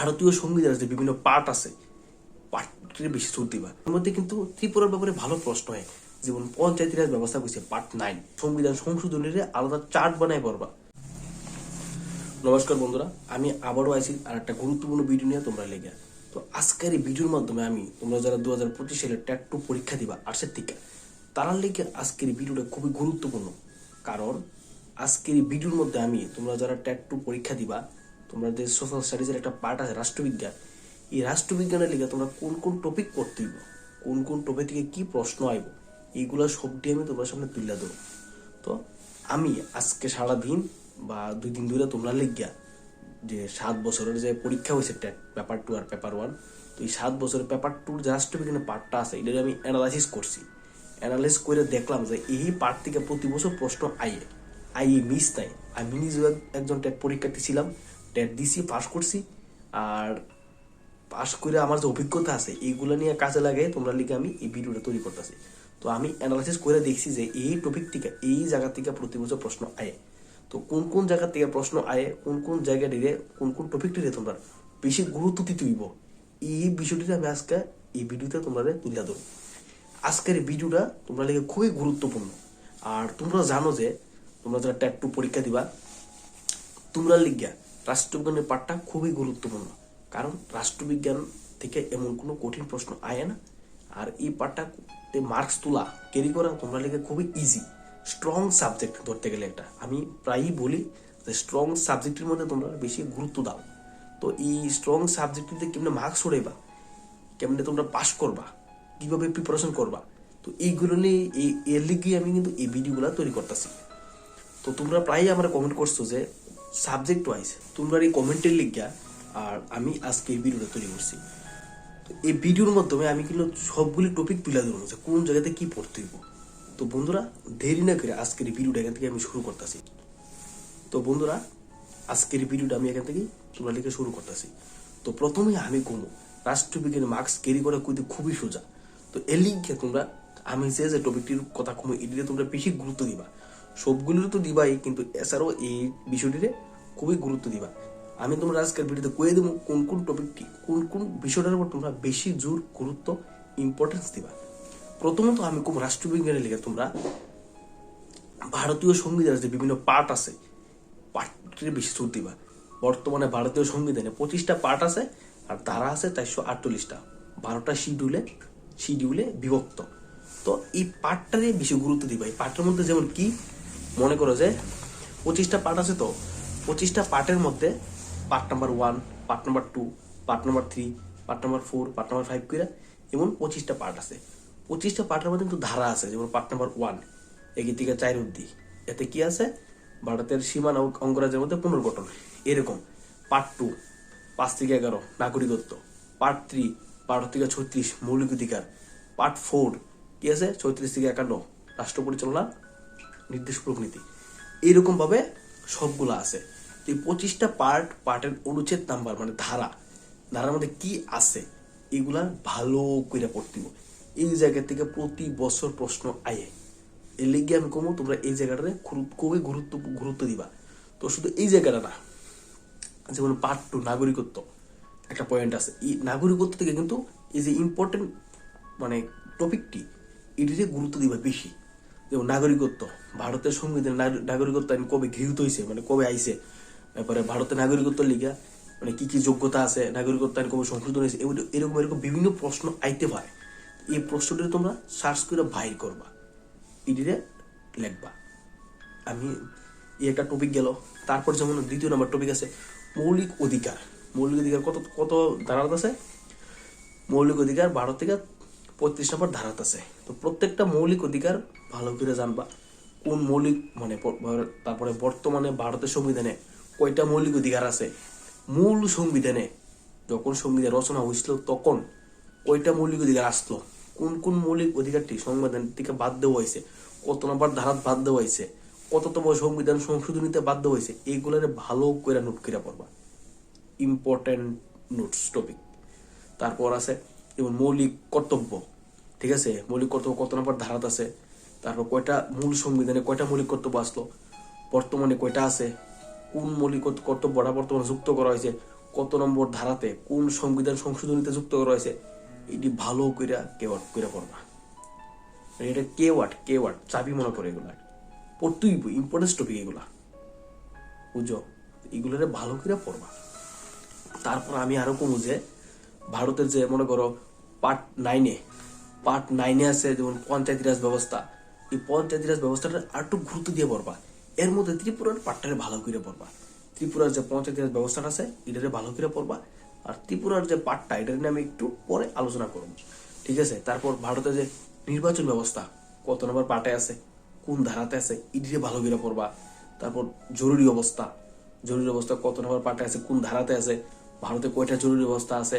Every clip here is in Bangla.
ভারতীয় সংবিধানের যে বিভিন্ন পার্ট আছে পার্টের বেশি জোর দিবা। এর মধ্যে কিন্তু ত্রিপুরার ব্যাপারে ভালো প্রশ্ন হয়, যেমন পঞ্চায়েতি রাজ ব্যবস্থা কইছে পার্ট 9, সংবিধান সংশোধনের আলাদা চার্ট বানায় পড়বা। নমস্কার বন্ধুরা, আমি আবারও আইছি আর একটা গুরুত্বপূর্ণ ভিডিও নিয়ে তোমরা লেগে। তো আজকের এই ভিডিওর মাধ্যমে আমি তোমরা যারা 2025 সালে ট্যাট 2 পরীক্ষা দিবা আর্টসের থেকে, তারা লেগে আজকের এই ভিডিওটা খুবই গুরুত্বপূর্ণ। কারণ আজকের এই ভিডিওর মধ্যে আমি তোমরা যারা ট্যাট 2 পরীক্ষা দিবা, তোমরা যে সোশ্যাল স্টাডিজের একটা পার্ট আছে রাষ্ট্রবিজ্ঞান, এই রাষ্ট্রবিজ্ঞানের লিগে তোমরা কোন কোন টপিক পড়তে হইব, কোন কোন টপিক থেকে কি প্রশ্ন আইব, এইগুলো সবটি আমি তোমার সামনে তুলে দেবো। তো আমি আজকে সারাদিন বা 2 দিন ধরে তোমরা লিখিয়া যে 7 বছরের যে পরীক্ষা হয়েছে ট্যাট পেপার 2 আর পেপার 1, তো এই 7 বছরের পেপার 2 যে রাষ্ট্রবিজ্ঞানের পার্টটা আছে এটা আমি অ্যানালাইসিস করছি। অ্যানালাইজ করে দেখলাম যে এই পার্ট থেকে প্রতি বছর প্রশ্ন আইয়ে মিস নাই। আমি নিজেও একজন ট্যাট পরীক্ষার্থী ছিলাম, ট্যাট দিছি, পাস করছি। আর পাস করে আমার যে অভিজ্ঞতা আছে এইগুলো নিয়ে কাজে লাগাই তোমরা লিখে আমি এই ভিডিওটা তৈরি করতেছি। তো আমি অ্যানালাইসিস করে দেখছি যে এই টপিক থেকে, এই জায়গা থেকে প্রতি বছর প্রশ্ন আয়ে। তো কোন কোন জায়গা থেকে প্রশ্ন আয়ে, কোন কোন জায়গাটিতে, কোন কোন টপিকটিতে তোমরা বেশি গুরুত্ব দিতে হইব, এই বিষয়টিতে আমি আজকে এই ভিডিওতে তোমরা তুলে দেবো। আজকের এই ভিডিওটা তোমরা লিখে খুবই গুরুত্বপূর্ণ। আর তোমরা জানো যে তোমরা যারা ট্যাট 2 পরীক্ষা দিবা, তোমরা লিখিয়া রাষ্ট্রবিজ্ঞানের পাঠটা খুবই গুরুত্বপূর্ণ। কারণ রাষ্ট্রবিজ্ঞান থেকে এমন কোনো কঠিন প্রশ্ন আয় না। আর এই পাঠটা মার্কস তোলা, ক্যারি করা তোমরা লিখে খুবই ইজি। স্ট্রং সাবজেক্ট ধরতে গেলে একটা আমি প্রায়ই বলি যে স্ট্রং সাবজেক্টের মধ্যে তোমরা বেশি গুরুত্ব দাও। তো এই স্ট্রং সাবজেক্টটিতে কেমনে মার্কস উড়াইবা, কেমনে তোমরা পাস করবা, কিভাবে প্রিপারেশন করবা, তো এইগুলো নিয়ে এর লিগে আমি কিন্তু এই ভিডিওগুলো তৈরি করতেছি। তো তোমরা প্রায়ই আমার কমেন্ট করছো যে সাবজেক্ট ওয়াইজ তোমরা এই কমেন্টের লিখিয়া, আর আমি আজকে এই ভিডিওটা তৈরি করছি। তো এই ভিডিওর মাধ্যমে আমি কিন্তু সবগুলি টপিক তুলে ধরবো যে কোন জায়গাতে কি পড়তে হইব। তো বন্ধুরা দেরি না করে আজকের এই ভিডিওটা এখান থেকে আমি শুরু করতেছি। তো বন্ধুরা আজকের এই ভিডিওটা আমি এখান থেকেই তোমরা লিখে শুরু করতেছি। তো প্রথমে আমি কমো রাষ্ট্রবিজ্ঞানের মার্কস ক্যারি করা কিন্তু খুবই সোজা। তো এর লিখে তোমরা আমি যে টপিকটির কথা কমো এটিতে তোমরা বেশি গুরুত্ব দিবা। সবগুলোর তো দিবাই, কিন্তু এছাড়াও এই বিষয়টিতে খুবই গুরুত্ব দিবা। আমি তোমরা আজকের ভিডিওতে কয়ে দেবো কোন কোন টপিকটি, কোন কোন বিষয়টার উপর তোমরা বেশি জোর, গুরুত্ব, ইম্পর্টেন্স দিবা। প্রথমত আমি খুব রাষ্ট্রবিজ্ঞানের লিগে তোমরা ভারতীয় সংবিধানের যে বিভিন্ন পার্ট আছে পার্টের বেশি জোর দিবা। বর্তমানে ভারতীয় সংবিধানে 25টা পার্ট আছে আর ধারা আছে 448টা, 12টা শিডিউলে বিভক্ত। তো এই পার্টটারে বেশি গুরুত্ব দিবা। এই পার্টের মধ্যে যেমন কি মনে করো যে 25টা পার্ট আছে, তো 25টা পার্টের মধ্যে part number 1, part number 2, part number 3, part number 4, part number 5 করে এমন 25টা পার্ট আছে। 25টা পার্টের মধ্যে কিন্তু ধারা আছে, যেমন পার্ট নাম্বার 1 এগিয়ে থেকে 4 অবধি, এতে কি আছে ভারতের সীমানা অঙ্গরাজ্যের মধ্যে পুনর্গঠন। এরকম পার্ট 2 5 থেকে 11 নাগরিকত্ব, পার্ট 3 12 থেকে 36 মৌলিক অধিকার, পার্ট 4 কি আছে 34 থেকে 51 রাষ্ট্র পরিচালনা নির্দেশমূলক নীতি। এইরকম ভাবে সবগুলো আছে। এই 25টা পার্টের অনুচ্ছেদ নাম্বার মানে ধারার মধ্যে কি আছে এগুলা ভালো করে পড়তে হবে। এই জায়গা থেকে প্রতি বছর প্রশ্ন আয়ে। এর লিগে আমি কমো তোমরা এই জায়গাটাতে খুবই গুরুত্ব দিবা। তো শুধু এই জায়গাটা না, যেমন পার্ট 2 নাগরিকত্ব একটা পয়েন্ট আছে। এই নাগরিকত্ব থেকে কিন্তু এই যে ইম্পর্টেন্ট মানে টপিকটি এটিতে গুরুত্ব দিবা বেশি। যেমন নাগরিকত্ব, ভারতের সংবিধানে নাগরিকত্ব আইন কবে গৃহীত হয়েছে, মানে কবে আইছে, তারপরে ভারতের নাগরিকত্ব লিগা মানে কি কি যোগ্যতা আছে, নাগরিকত্ব আইন কবে সংশোধন হয়েছে, এরকম বিভিন্ন প্রশ্ন আইতে পারে। এই প্রশ্নটি তোমরা সার্চ করে বাইর করবা, এটিতে লিখবা। আমি এই একটা টপিক গেল। তারপর যেমন দ্বিতীয় নম্বর টপিক আছে মৌলিক অধিকার। মৌলিক অধিকার কত ধারাত আছে? মৌলিক অধিকার 12 থেকে 35 নম্বর ধারাত আছে। তো প্রত্যেকটা মৌলিক অধিকার ভালো করে জানবা কোন মৌলিক মানে তারপরে বর্তমানে ভারতের সংবিধানে কয়টা মৌলিক অধিকার আছে, মূল সংবিধানে যখন সংবিধান রচনা হয়েছিল তখন কয়টা মৌলিক অধিকার আসলো, কোন কোন মৌলিক অধিকারটি সংবিধান থেকে বাদ দেওয়া হয়েছে, কত নম্বর ধারাত বাদ দেওয়া হয়েছে, কততম সংবিধান সংশোধনীতে বাদ দেওয়া হয়েছে, এইগুলারে ভালো করে নোট করে পড়বা। Important notes topic. তারপর আছে যেমন মৌলিক কর্তব্য, ঠিক আছে, মৌলিক কর্তব্য কত নম্বর ধারাত আছে, তারপর কয়টা মূল সংবিধানে কয়টা মৌলিক কর্তব্য আসলো, বর্তমানে কয়টা আছে, কোন মৌলিক কর্তব্যটা বর্তমানে যুক্ত করা হয়েছে, কত নম্বর ধারাতে কোন সংবিধান সংশোধনীতে যুক্ত করা হয়েছে, এটি ভালো কইরা কেওয়ার্ড কইরা পড়বা। এটা কেওয়ার্ড চাবি মনে করে এগুলা পড়তেই ইম্পর্টেন্স টপিক এগুলা, বুঝছো? এগুলোরে ভালো করে পড়বা। তারপর আমি আরো কমু যে ভারতের যে মনে করো পার্ট নাইনে আছে যেমন পঞ্চায়েতি রাজ ব্যবস্থা, এই পঞ্চায়েতি রাজ ব্যবস্থাটা আর একটু গুরুত্ব দিয়ে পড়বা। এর মধ্যে ত্রিপুরার পার্টটারে ভালো করে পড়বা। ত্রিপুরার যে পঞ্চায়েতি রাজ ব্যবস্থাটা আছে এটারে ভালো করে পড়বা। আর ত্রিপুরার যে পার্টটা এটা নিয়ে আমি একটু পরে আলোচনা করব, ঠিক আছে? তারপর ভারতের যে নির্বাচন ব্যবস্থা কত নম্বর পার্টে আছে, কোন ধারাতে আছে, এটিরে ভালো করে পড়বা। তারপর জরুরি অবস্থা কত নম্বর পার্টে আছে, কোন ধারাতে আছে, ভারতে কয়টা জরুরি অবস্থা আছে,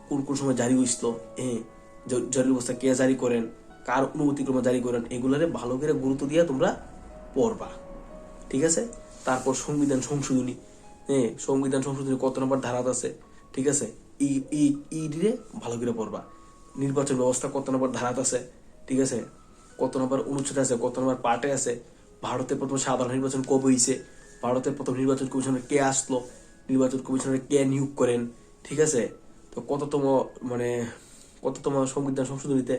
কোন কোন সময় জারি হইছিল, জরুরি অবস্থা কে জারি করেন, কার অনুমতিক্রমে জারি করেন, এগুলারে ভালো করে গুরুত্ব দিয়ে তোমরা পড়বা, ঠিক আছে? তারপর সংবিধান সংশোধনী কত নম্বর ধারাত আছে, ঠিক আছে? এইটিরে ভালো করে পড়বা। নির্বাচন ব্যবস্থা কত নম্বর ধারাত আছে, ঠিক আছে? কত নম্বর অনুচ্ছেদ আছে, কত নম্বর পার্টে আছে, ভারতে প্রথম সাধারণ নির্বাচন কবে হয়েছে, ভারতের প্রথম নির্বাচন কমিশনার কে আসলো, নির্বাচন কমিশনার কে নিয়োগ করেন, ঠিক আছে? তো কততম সংবিধান সংশোধনীতে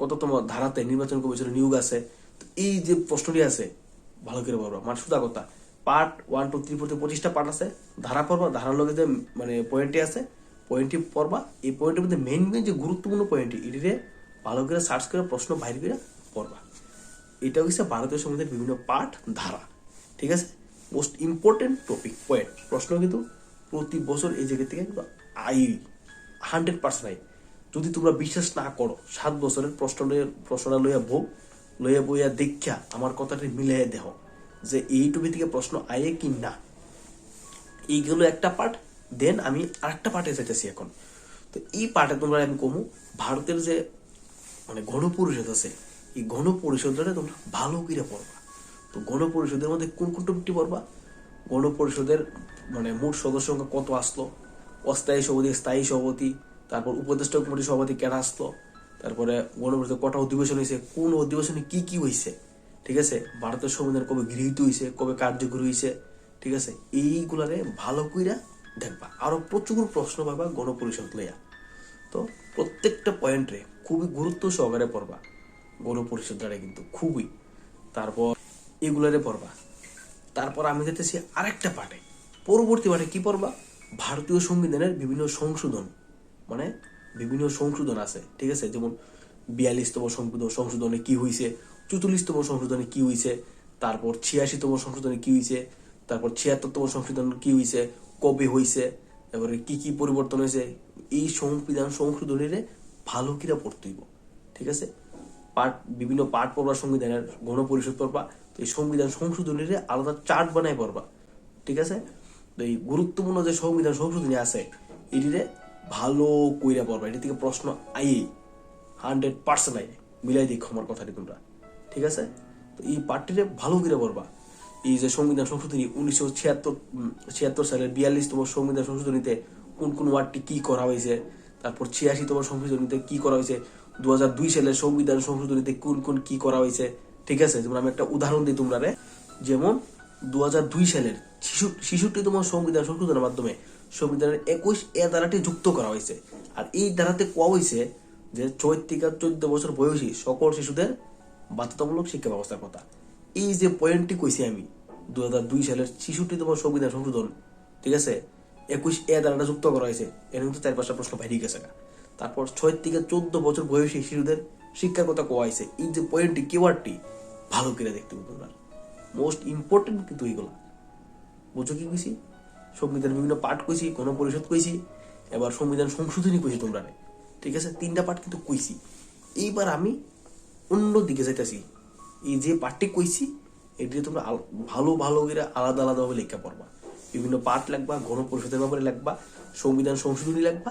কততম ধারাতে নির্বাচন কমিশনের নিয়োগ আছে। তো এই যে প্রশ্নটি আছে ভালো করে পড়বা। সুদা কথা, পার্ট 1, 2, 3, 4 25টা পার্ট আছে, ধারা পড়বা, ধারার লগে যে পয়েন্টটি আছে পয়েন্টটি পড়বা। এই পয়েন্টের মধ্যে মেইন যে গুরুত্বপূর্ণ পয়েন্টটি এটিরে ভালো করে সার্চ করে প্রশ্ন বাইরে করে পড়বা। এটা হচ্ছে ভারতীয় সংবিধানের বিভিন্ন পার্ট, ধারা, ঠিক আছে? মোস্ট ইম্পর্টেন্ট টপিক পয়েন্ট প্রশ্ন কিন্তু প্রতি বছর এই জায়গা থেকে কিন্তু 100% আই। যদি তোমরা বিশ্বাস না করো 7 বছরের প্রশ্নটা লইয়া বইয়া দেখা আমার কথাটি মিলাই দেহ যে এই টপিক থেকে প্রশ্ন আয়ে কি না। এইগুলো একটা পার্ট, দেন আমি আরেকটা পার্টে যাইতেছি এখন। তো এই পার্টে তোমরা আমি কমু ভারতের যে গণপরিষদ আছে, এই গণপরিষদটা তোমরা ভালো করে পড়বা। তো গণপরিষদের মধ্যে কোন কোন টপিকটি পড়বা, গণপরিষদের মোট সদস্য সংখ্যা কত আসলো, অস্থায়ী সভাপতি, স্থায়ী সভাপতি, তারপর উপদেষ্টা কমিটির সভাপতি কেন আসলো, তারপরে গণপরিষদের কটা অধিবেশন হয়েছে, কোন অধিবেশনে কি কি হয়েছে, ঠিক আছে? ভারতের সংবিধান কবে গৃহীত হয়েছে, কবে কার্যকরী হয়েছে, ঠিক আছে? এইগুলারে ভালো কইরা দেখবা। আরো প্রচুর প্রশ্ন পাবা গণপরিষদ লইয়া। তো প্রত্যেকটা পয়েন্টে খুবই গুরুত্ব সহকারে পড়বা গণপরিষদ দ্বারা কিন্তু খুবই। তারপর এগুলারে পড়বা। তারপর আমি যেতেছি আরেকটা পার্টে, পরবর্তী পার্টে কি পড়বা, ভারতীয় সংবিধানের বিভিন্ন সংশোধন, বিভিন্ন সংশোধন আছে, ঠিক আছে? যেমন 42তম সংশোধনে কি হয়েছে, 44তম সংশোধনে কি হয়েছে, তারপর 86তম সংশোধনে কি হয়েছে, তারপর 76তম সংশোধনে কি হয়েছে, কবে হয়েছে, এবারে কি কি পরিবর্তন হয়েছে। এই সংবিধান সংশোধনীরে ভালো কিরা পড়তে হইব, ঠিক আছে? বিভিন্ন পার্ট পড়বা, সংবিধানের গণপরিষদ পড়বা। তো এই সংবিধান সংশোধনীরে আলাদা চার্ট বানায় পড়বা, ঠিক আছে? তো এই গুরুত্বপূর্ণ যে সংবিধান সংশোধনী আছে এটিরে ভালো কইরা পড়বা। এটি থেকে প্রশ্ন 100% মিলাই দেখো আমার কথাটি তোমরা, ঠিক আছে? তো এই পার্টটিরে ভালো করে পড়বা। এই যে সংবিধান সংশোধনী 1976 সালের 42তম সংবিধান সংশোধনীতে কোন কোন ওয়ার্ডটি কি করা হয়েছে, তারপর 86তম সংশোধনীতে কি করা হয়েছে, 2002 সালের সংবিধান সংশোধনীতে কোন কোন কি করা হয়েছে, ঠিক আছে? যেমন আমি একটা উদাহরণ দিই তোমরা, যেমন 2002 সালের 66তম সংবিধান সংশোধনের মাধ্যমে সংবিধানের 21 ধারাটি যুক্ত করা হয়েছে। আর এই ধারাতে কোয়া হয়েছে যে 4 থেকে 14 বছর বয়সী সকল শিশুদের বাধ্যতামূলক শিক্ষা ব্যবস্থার কথা। এই যে পয়েন্টটি কইছি আমি, 2002 সালের 66তম সংবিধান সংশোধন, ঠিক আছে, 21 ধারাটা যুক্ত করা হয়েছে। এর কিন্তু 4-5টা প্রশ্ন বাইরে গেছে। তারপর 6 থেকে 14 বছর বয়সী শিশুদের শিক্ষার কথা কোয়া হয়েছে। এই যে পয়েন্টটি, কিওয়ার্ডটি ভালো করে দেখতে হবে তোমরা, মোস্ট ইম্পর্টেন্ট কিন্তু এইগুলা। বুঝো কি কইছি? সংবিধানের বিভিন্ন পার্ট কইছি, গণপরিষদ কইছি, এবার সংবিধান সংশোধনী কইছি তোমরা, ঠিক আছে? 3টা পার্ট কিন্তু কইছি। এইবার আমি অন্য দিকে যাইতেছি। এই যে পার্টটি কইছি এটি তোমরা ভালো করে আলাদা আলাদাভাবে লেখা পড়বা। বিভিন্ন পার্ট লাগবা, গণপরিষদের ব্যাপারে লাগবা, সংবিধান সংশোধনী লাগবা,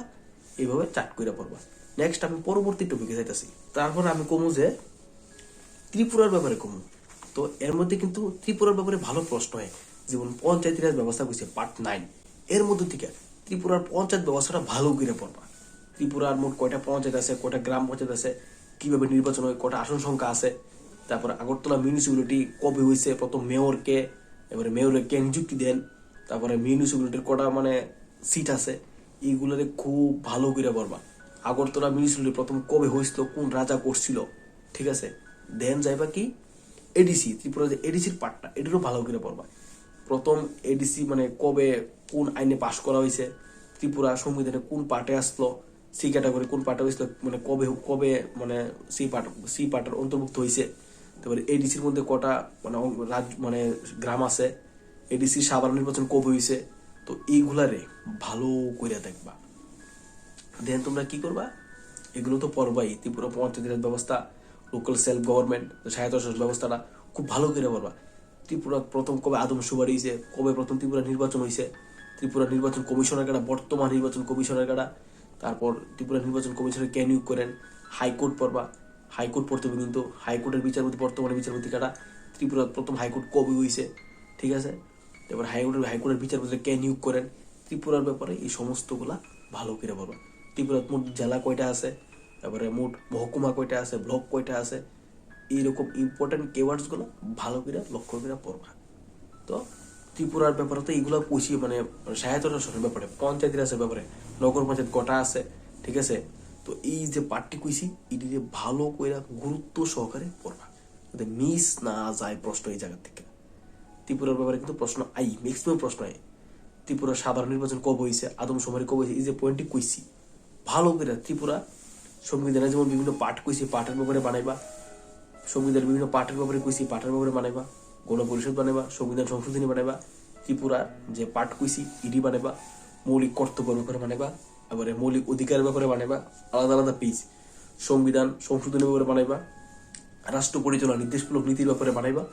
এইভাবে চার্ট করে পড়বা। নেক্সট আমি পরবর্তী টপিকে যাইতেছি। তারপর আমি কমু যে ত্রিপুরার ব্যাপারে কমু। তো এর মধ্যে কিন্তু ত্রিপুরার ব্যাপারে ভালো প্রশ্ন হয়, যেমন পঞ্চায়েতি রাজ ব্যবস্থা কইছে পার্ট 9। এর মধ্যে থেকে ত্রিপুরার পঞ্চায়েত ব্যবস্থাটা ভালো করে পড়বা। ত্রিপুরার মোট কয়টা পঞ্চায়েত আছে, কয়টা গ্রাম পঞ্চায়েত আছে, কিভাবে নির্বাচন হয়, কয়টা আসন সংখ্যা আছে, তারপর আগরতলা মিউনিসিপ্যালিটি কবে হয়েছে, প্রথম মেয়রকে, এবারে মেয়রকে নিযুক্তি দেন, তারপরে মিউনিসিপ্যালিটির কটা সিট আছে এইগুলারে খুব ভালো করে পড়বা। আগরতলা মিউনিসিপালিটি প্রথম কবে হয়েছিল, কোন রাজা করছিল, ঠিক আছে। দেন যাইবা কি এডিসি, ত্রিপুরা যে এডিসির পার্টটা এটারও ভালো করে পড়বা। প্রথম এডিসি মানে কবে কোন আইনে পাশ করা হয়েছে, ত্রিপুরা সংবিধানে কোন পার্টে আসলো, সি ক্যাটাগরি কোন পার্টে হয়েছিল, মানে কবে কবে মানে সি পার্টের অন্তর্ভুক্ত হয়েছে। তারপরে এডিসির মধ্যে কটা মানে মানে গ্রাম আছে, এডিসি সাধারণ নির্বাচন কবে হয়েছে। তো এইগুলারে ভালো করে দেখবা। দেন তোমরা কি করবা, এগুলো তো পড়বাই। ত্রিপুরা পঞ্চায়েত রাজ ব্যবস্থা, লোকাল সেলফ গভর্নমেন্ট, স্বায়ত্তশাসন ব্যবস্থাটা খুব ভালো করে পড়বা। ত্রিপুরা প্রথম কবে আদমশুমারি হয়েছে, কবে প্রথম ত্রিপুরা নির্বাচন হয়েছে, ত্রিপুরা নির্বাচন কমিশনের কাটা, বর্তমান নির্বাচন কমিশনের কাটা, তারপর ত্রিপুরা নির্বাচন কমিশনের কে নিয়োগ করেন, হাইকোর্ট পড়বা। হাইকোর্ট পড়তে হবে কিন্তু, হাইকোর্টের বিচারপতি বর্তমানে বিচারপতি কাটা, ত্রিপুরার প্রথম হাইকোর্ট কবে হয়েছে, ঠিক আছে। তারপর হাইকোর্টের বিচারপতি কে নিয়োগ করেন, ত্রিপুরার ব্যাপারে এই সমস্তগুলা ভালো করে পড়বা। ত্রিপুরার মোট জেলা কয়টা আছে, তারপরে মোট মহকুমা কয়টা আছে, ব্লক কয়টা আছে, এইরকম ইম্পর্টেন্ট কেওয়ার্ডস গুলো ভালো করে লক্ষ্য করে পড়বা। তো ত্রিপুরার ব্যাপারে তো এইগুলো কইছি, মানে স্বায়ত্তশাসনের ব্যাপারে, পঞ্চায়েত রাজের ব্যাপারে, নগর পঞ্চায়েত কটা আছে, ঠিক আছে। তো এই যে পার্টটি কইছি এটি ভালো করে গুরুত্ব সহকারে পড়বা, যাতে মিস না যায় প্রশ্ন এই জায়গা থেকে। ত্রিপুরার ব্যাপারে কিন্তু প্রশ্ন ম্যাক্সিমাম প্রশ্ন ত্রিপুরা সাধারণ নির্বাচন কবে হয়েছে, আদমশুমারি কবে হয়েছে, এই যে পয়েন্টটি কইছি ভালো করে। ত্রিপুরা সংবিধানে যেমন বিভিন্ন পাঠ কইছি, পাঠের ব্যাপারে বানাইবা। সংবিধানের বিভিন্ন পাঠের ব্যাপারে কইছি, পাঠের ব্যাপারে বানাইবা। গণপরিষদ বানাইবা, সংবিধান সংশোধনী বানাইবা। ত্রিপুরার যে পাঠ কইছি ইডি বানাইবা। মৌলিক কর্তব্যের ব্যাপারে বানাইবা, এবারে মৌলিক অধিকারের ব্যাপারে বানাইবা, আলাদা আলাদা পেজ। সংবিধান সংশোধনের ব্যাপারে বানাইবা, রাষ্ট্র পরিচালনা নির্দেশমূলক নীতির ব্যাপারে বানাইবা।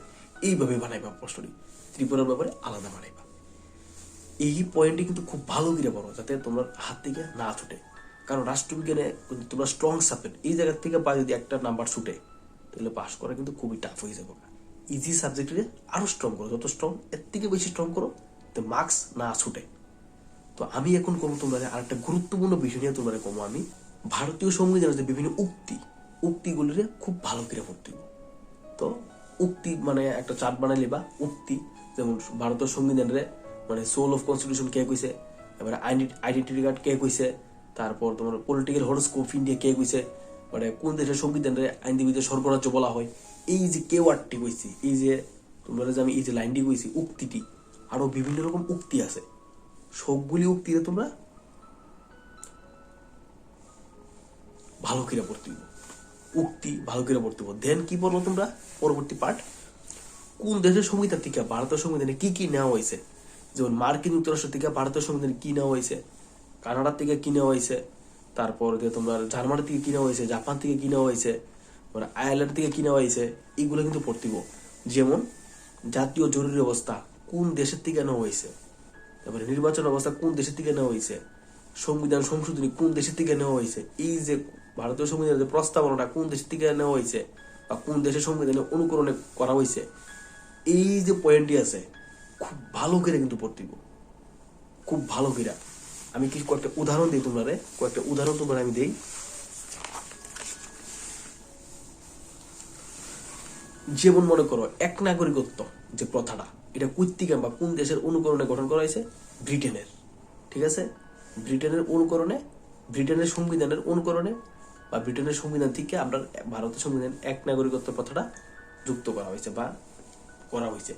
এইভাবে বানাইবা প্রশ্নটি, ত্রিপুরার ব্যাপারে আলাদা বানাইবা। এই পয়েন্টটি কিন্তু খুব ভালো করে পড়ো, যাতে তোমার হাত থেকে না ছুটে। কারণ রাষ্ট্রবিজ্ঞানে কিন্তু তোমরা স্ট্রং সাবজেক্ট, এই জায়গা থেকে বা যদি একটা নাম্বার ছুটে তাহলে পাস করা কিন্তু খুবই টাফ হয়ে যাবে। ইজি সাবজেক্টে আরো স্ট্রং করো, যত স্ট্রং এর থেকে বেশি স্ট্রং করো, তো মার্কস না ছুটে। তো আমি এখন কমো তোমরা আরেকটা গুরুত্বপূর্ণ বিষয় নিয়ে তোমরা কমো। আমি ভারতীয় সংবিধানের যে বিভিন্ন উক্তিগুলিরে খুব ভালো করে পড়তে। তো উক্তি মানে একটা চার্ট বানাইলে বা উক্তি, যেমন ভারতের সংবিধানের মানে সোল অফ কনস্টিটিউশন কে কইছে, এবারে আইডেন্টিটি কার্ড কে কইছে, তারপর তোমার পলিটিক্যাল হরোস্কোপ ইন্ডিয়া কে কইছে, মানে কোন দেশের সংবিধানের আইনজীবীদের স্বর্গরাজ্য বলা হয়। এই যে কে ওয়ার্ডটি কইছি, এই যে তোমরা যে আমি এই যে লাইনটি কইছি উক্তিটি, আরো বিভিন্ন রকম উক্তি আছে। সবগুলি উক্তিতে তোমরা ভালো করে পড়তে উক্তি ভালো করে পড়তে। দেন কি বলবো তোমরা পরবর্তী পার্ট, কোন দেশের সংবিধান থেকে ভারতের সংবিধানে কি কি নেওয়া হয়েছে। যেমন মার্কিন যুক্তরাষ্ট্র থেকে ভারতের সংবিধানে কি নেওয়া হয়েছে, কানাডা থেকে কি নেওয়া হয়েছে, তারপর যে তোমার জার্মানি থেকে কি নেওয়া হয়েছে, জাপান থেকে কি নেওয়া হয়েছে, মানে আয়ারল্যান্ড থেকে কি নেওয়া হয়েছে, এইগুলো কিন্তু পড়তিব। যেমন জাতীয় জরুরি অবস্থা কোন দেশের থেকে নেওয়া হয়েছে, তারপরে নির্বাচন অবস্থা কোন দেশের থেকে নেওয়া হয়েছে, সংবিধান সংশোধনী কোন দেশের থেকে নেওয়া হয়েছে, এই যে ভারতীয় সংবিধানের যে প্রস্তাবনাটা কোন দেশের থেকে নেওয়া হয়েছে বা কোন দেশের সংবিধানে অনুকরণে করা হয়েছে, এই যে পয়েন্টটি আছে খুব ভালো করে কিন্তু পড়তিব, খুব ভালো করে। আমি কি কয়েকটা উদাহরণ দিই তোমরা, কয়েকটা উদাহরণ তোমরা আমি দিই। যেমন মনে করো এক নাগরিকত্ব যে প্রথাটা, এটা কর্তৃকা বা কোন দেশের অনুকরণে গঠন করা হয়েছে, ব্রিটেনের, ঠিক আছে। ব্রিটেনের অনুকরণে, ব্রিটেনের সংবিধানের অনুকরণে বা ব্রিটেনের সংবিধান থেকে আমরা ভারতের সংবিধান এক নাগরিকত্ব প্রথাটা যুক্ত করা হয়েছে বা করা হয়েছে।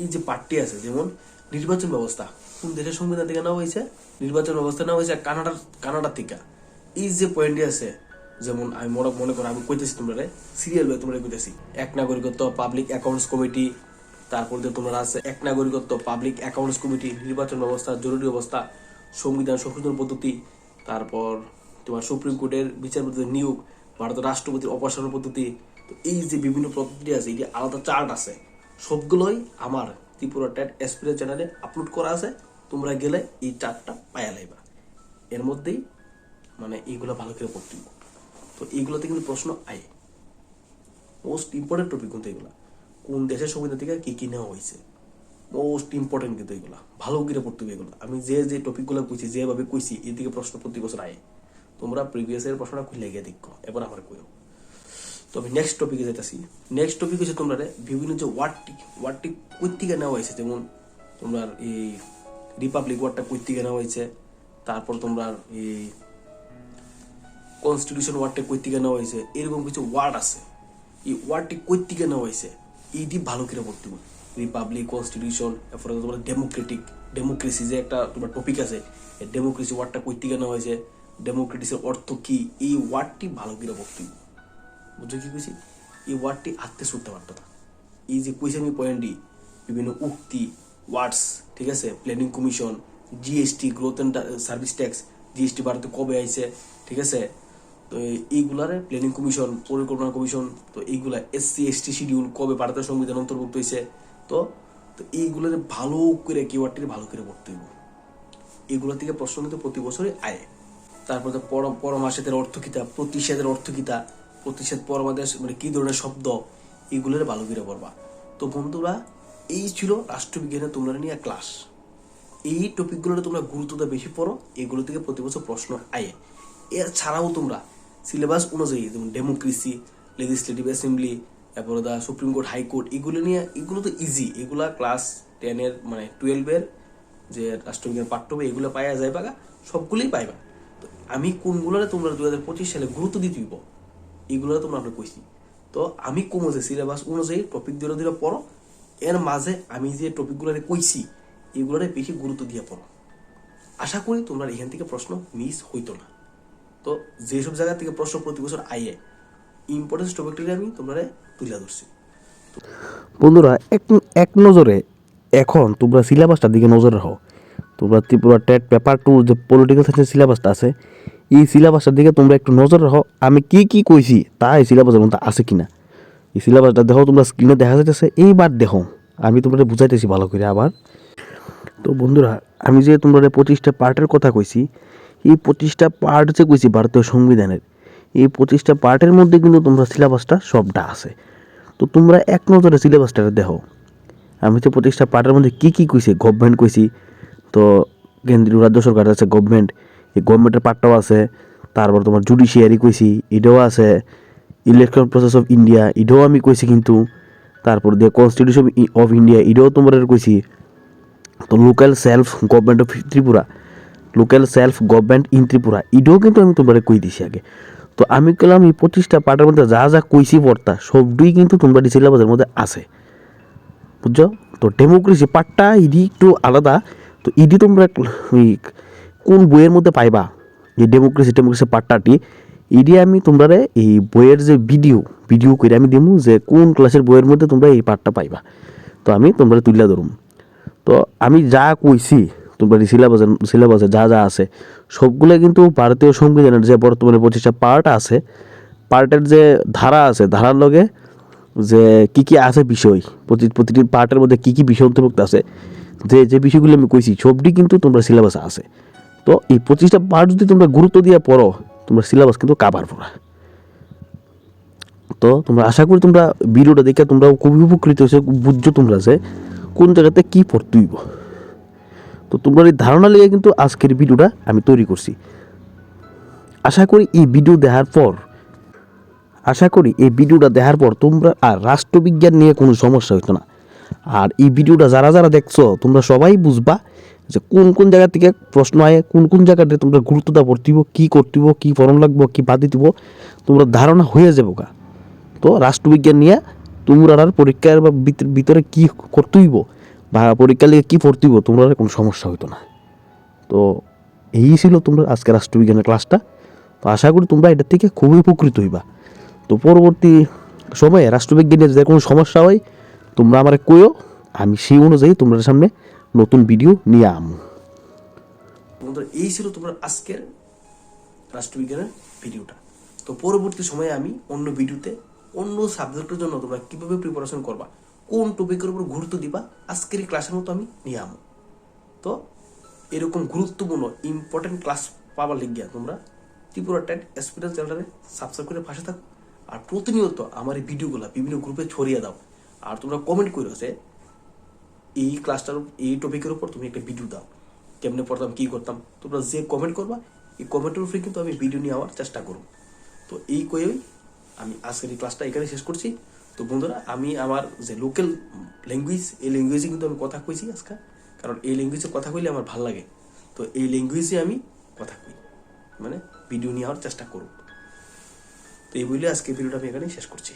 এই যে পার্টটি আছে, যেমন নির্বাচন ব্যবস্থা কোন দেশের সংবিধান থেকে নেওয়া হয়েছে, নির্বাচন ব্যবস্থা নেওয়া হয়েছে কানাডার থেকে। এই যে পয়েন্টটি আছে, যেমন আমি মনে করো আমি কইতেছি তোমরা সিরিয়াল ভাবে তোমরা কইতেছি, এক নাগরিকত্ব পাবলিক অ্যাকাউন্টস কমিটি, তারপর যে তোমরা আছে এক নাগরিকত্ব পাবলিক অ্যাকাউন্টস কমিটি, নির্বাচন ব্যবস্থা, জরুরি অবস্থা, সংবিধান সংশোধন পদ্ধতি, তারপর তোমার সুপ্রিম কোর্টের বিচারপতিদের নিয়োগ, ভারতের রাষ্ট্রপতির অপসারণ পদ্ধতি। তো এই যে বিভিন্ন পদ্ধতি আছে, এটি আলাদা চার্ট আছে, সবগুলোই আমার ত্রিপুরা টেট এক্সপিরিয়েন্স চ্যানেলে আপলোড করা আছে। তোমরা গেলে এই চার্টটা পায়া লাইবা। এর মধ্যেই মানে এইগুলো ভালো করে পড়তে। তো এইগুলোতে কিন্তু প্রশ্ন মোস্ট ইম্পর্টেন্ট টপিক কিন্তু এগুলা, কোন দেশের সংবিধান থেকে কি কি নেওয়া হয়েছে, মোস্ট ইম্পর্টেন্ট কিন্তু এগুলা ভালো করে পড়তে হবে। এগুলো আমি যে টপিকগুলো কইছি, যেভাবে কইছি, এই দিকে প্রশ্ন প্রতি বছর তোমরা প্রিভিয়াস এর প্রশ্নটা খুলে গিয়ে দেখো, এবার আমার কইও। তো আমি নেক্সট টপিকে যেতেছি। নেক্সট টপিক হচ্ছে তোমরা বিভিন্ন যে ওয়ার্ডটি কই থেকে নেওয়া হয়েছে, যেমন তোমার এই রিপাবলিক ওয়ার্ডটা কই থেকে নেওয়া হয়েছে, তারপর তোমরা এই কনস্টিটিউশন ওয়ার্ডটা কই থেকে নেওয়া হয়েছে, এরকম কিছু ওয়ার্ড আছে, এই ওয়ার্ডটি কই থেকে নেওয়া হয়েছে এইটি ভালো করে পড়তে হবে। রিপাবলিক, কনস্টিটিউশন, এরপরে তোমার ডেমোক্রেসি যে একটা তোমার টপিক আছে, এই ডেমোক্রেসি ওয়ার্ডটা কই থেকে নেওয়া হয়েছে, ডেমোক্রেটিসের অর্থ কি, এই ওয়ার্ডটি ভালো করে পড়তে হবে। বুঝছো কি কইছি? এই ওয়ার্ডটি আত্মে শুনতে পারতো না। এই যে কইছি আমি পয়েন্টটি, বিভিন্ন উক্তি, ওয়ার্ডস, ঠিক আছে, planning commission, GST, growth and service tax, GST ভারতে কবে আইছে, ঠিক আছে, তো এইগুলারে প্ল্যানিং কমিশন, পরিকল্পনা কমিশন, তো এইগুলা এসসি এসটি শিডিউল কবে ভারতের সংবিধান অন্তর্ভুক্ত হয়েছে, তো তো এইগুলোর ভালো করে কিওয়ার্ডটি ভালো করে পড়তে হইব। এগুলো থেকে প্রশ্ন কিন্তু প্রতি বছরই আয়। তারপরে পরমাসেদের অর্থ কিতা, প্রতিষেধের অর্থ কিতা, প্রতিষেধ পরমাদেশ মানে কি ধরনের শব্দ, এইগুলোর ভালো করে পড়বা। তো বন্ধুরা, এই ছিল রাষ্ট্রবিজ্ঞানের তোমরা নিয়ে ক্লাস। এই টপিকগুলোতে তোমরা গুরুত্ব দেওয়া বেশি পড়ো, এগুলো থেকে প্রতি বছর প্রশ্ন আয়। এছাড়াও তোমরা সিলেবাস অনুযায়ী যেমন ডেমোক্রেসি, লেজিসলেটিভ অ্যাসেম্বলি, তারপরে সুপ্রিম কোর্ট, হাইকোর্ট, এগুলো নিয়ে, এগুলো তো ইজি, এগুলা ক্লাস 10-এর মানে 12-এর যে রাষ্ট্রবিজ্ঞান পাঠ্য বই এগুলো পাইয়া যায় পাগা, সবগুলোই পাইবা। তো আমি কোনগুলোরে তোমরা 2025 সালে গুরুত্ব দিতে হইব এগুলো তোমরা আমরা কইছি। তো আমি কমো যে সিলেবাস অনুযায়ী টপিক ধীরে ধীরে পড়ো, এর মাঝে আমি যে টপিকগুলো কইছি এগুলোরে বেশি গুরুত্ব দিয়ে পড়ো। আশা করি তোমরা এখান থেকে প্রশ্ন মিস হইতো না। তো যেসব জায়গা থেকে প্রশ্ন প্রতি বছর আইয়ে, ইম্পর্টেন্স টপিকটি আমি তোমরা তুলে ধরছি। বন্ধুরা, এক এক নজরে এখন তোমরা সিলেবাসটার দিকে নজর রাখো। তোমরা ত্রিপুরা টেট পেপার 2 যে পলিটিক্যাল সায়েন্সের সিলেবাসটা আছে, এই সিলেবাসটার দিকে তোমরা একটু নজর রাখো। আমি কি কি কইছি তা এই সিলেবাসের মধ্যে আছে কিনা, এই সিলেবাসটা দেখো, তোমরা স্ক্রিনে দেখা যাইতেছে, এইবার দেখো আমি তোমরা বুঝাইতেছি ভালো করে আবার। তো বন্ধুরা, আমি যে তোমরা 25টা পার্টের কথা কইছি, এই 25টা পার্ট যে কইছি ভারতীয় সংবিধানের, এই 25টা পার্টের মধ্যে কিন্তু তোমরা সিলেবাসটা সবটা আছে। তো তোমরা এক নজরে সিলেবাসটা দেখো। আমি তো 25টা পার্টের মধ্যে কী কী কইছি, গভর্নমেন্ট কইছি, তো কেন্দ্রীয় রাজ্য সরকার আছে গভর্নমেন্ট, এই গভর্নমেন্টের পার্টটাও আছে। তারপর তোমার জুডিশিয়ারি কইছি, এটাও আছে। ইলেকশন প্রসেস অফ ইন্ডিয়া, এটাও আমি কইছি কিন্তু। তারপর দিয়ে কনস্টিটিউশন অফ ইন্ডিয়া, এটাও তোমরা কইছি। তো local self government of Tripura, local self government in Tripura, এটাও কিন্তু আমি তোমরা কই দিছি আগে। তো আমি কইলাম এই 25টা পার্টের মধ্যে যা যা কইছি পড়তা সবটাই কিন্তু তোমরা সিলেবাসের মধ্যে আছে, বুঝছো? তো ডেমোক্রেসি পার্টটা ইডি একটু আলাদা। তো ইডি তোমরা ওই কোন বইয়ের মধ্যে পাইবা, এই ডেমোক্রেসি পার্টটাটি ইডি আমি তোমরা এই বইয়ের যে ভিডিও করে আমি দিমু যে কোন ক্লাসের বইয়ের মধ্যে তোমরা এই পার্টটা পাইবা। তো আমি তোমরা তুলে ধরুম। তো আমি যা কইছি তোমরা সিলেবাসে যা যা আছে সবগুলো কিন্তু ভারতীয় সংবিধানের যে বর্তমানে 25টা পার্ট আছে, পার্টের যে ধারা আছে, ধারার লগে যে কি কি আছে বিষয়, প্রতিটি পার্টের মধ্যে কি কি বিষয় অন্তর্ভুক্ত আছে, যে যে বিষয়গুলো আমি কইছি সবটি কিন্তু তোমরা সিলেবাসে আছে। তো এই 25টা পার্ট যদি তোমরা গুরুত্ব দিয়ে পড়ো, তোমরা সিলেবাস কিন্তু কাভার পড়া। তো তোমরা আশা করি তোমরা ভিডিওটা দেখে তোমরা খুবই উপকৃত হয়েছে, বুঝছো তোমরা যে কোন জায়গাতে কী পড়তে হইব। তো তোমরা এই ধারণা লেগে কিন্তু আজকের ভিডিওটা আমি তৈরি করছি। আশা করি এই ভিডিওটা দেখার পর তোমরা আর রাষ্ট্রবিজ্ঞান নিয়ে কোনো সমস্যা হইতো না। আর এই ভিডিওটা যারা যারা দেখছো তোমরা সবাই বুঝবা যে কোন কোন জায়গা থেকে প্রশ্ন আয়, কোন কোন জায়গাতে তোমরা গুরুত্বটা পড়তিব, কী করতিব, কী ফরম লাগবো, কী বাদ দিব, তোমরা ধারণা হয়ে যাবো গা। তো রাষ্ট্রবিজ্ঞান নিয়ে তোমরা আর পরীক্ষার বা ভিতরে কী করতেইব বা পরীক্ষা লিগে কী পড়তিব, তোমরা কোনো সমস্যা হইতো না। তো এই ছিল তোমরা আজকে রাষ্ট্রবিজ্ঞানের ক্লাসটা। তো আশা করি তোমরা এটার থেকে খুবই উপকৃত হইবা। তো পরবর্তী সময়ে রাষ্ট্রবিজ্ঞানের যে কোনো সমস্যা হয় তোমরা আমার কইও, আমি সেই অনুযায়ী তোমাদের সামনে নতুন ভিডিও নিয়ে আমু। বন্ধুরা, এই ছিল তোমার আজকের রাষ্ট্রবিজ্ঞানের ভিডিওটা। তো পরবর্তী সময়ে আমি অন্য ভিডিওতে অন্য সাবজেক্টের জন্য তোমরা কিভাবে প্রিপারেশন করবা, কোন টপিকের উপর গুরুত্ব দিবা, আজকের এই ক্লাসের মতো আমি নিয়ে আমু। তো এরকম গুরুত্বপূর্ণ ইম্পর্টেন্ট ক্লাস পাবার লিগিয়া তোমরা ত্রিপুরা টেট এক্সপিরিয়েন্স চ্যানেলে সাবস্ক্রাইব করে পাশে থাকো। আর প্রতিনিয়ত আমার এই ভিডিওগুলো বিভিন্ন গ্রুপে ছড়িয়ে দাও। আর তোমরা কমেন্ট করো যে এই ক্লাসটার এই টপিকের উপর তুমি একটা ভিডিও দাও, কেমনে পড়তাম, কী করতাম। তোমরা যে কমেন্ট করবা এই কমেন্টের উপরে কিন্তু আমি ভিডিও নিয়ে আওয়ার চেষ্টা করব। তো এই কয়েই আমি আজকের এই ক্লাসটা এখানে শেষ করছি। তো বন্ধুরা, আমি আমার যে লোকাল ল্যাঙ্গুয়েজ, এই ল্যাঙ্গুয়েজে কিন্তু আমি কথা কইছি আজকে, কারণ এই ল্যাঙ্গুয়েজে কথা কইলে আমার ভালো লাগে। তো এই ল্যাঙ্গুয়েজে আমি কথা কই, মানে ভিডিও নিয়ে আওয়ার চেষ্টা করব। তো এই বলে আজকে ভিডিওটা আমি এখানেই শেষ করছি।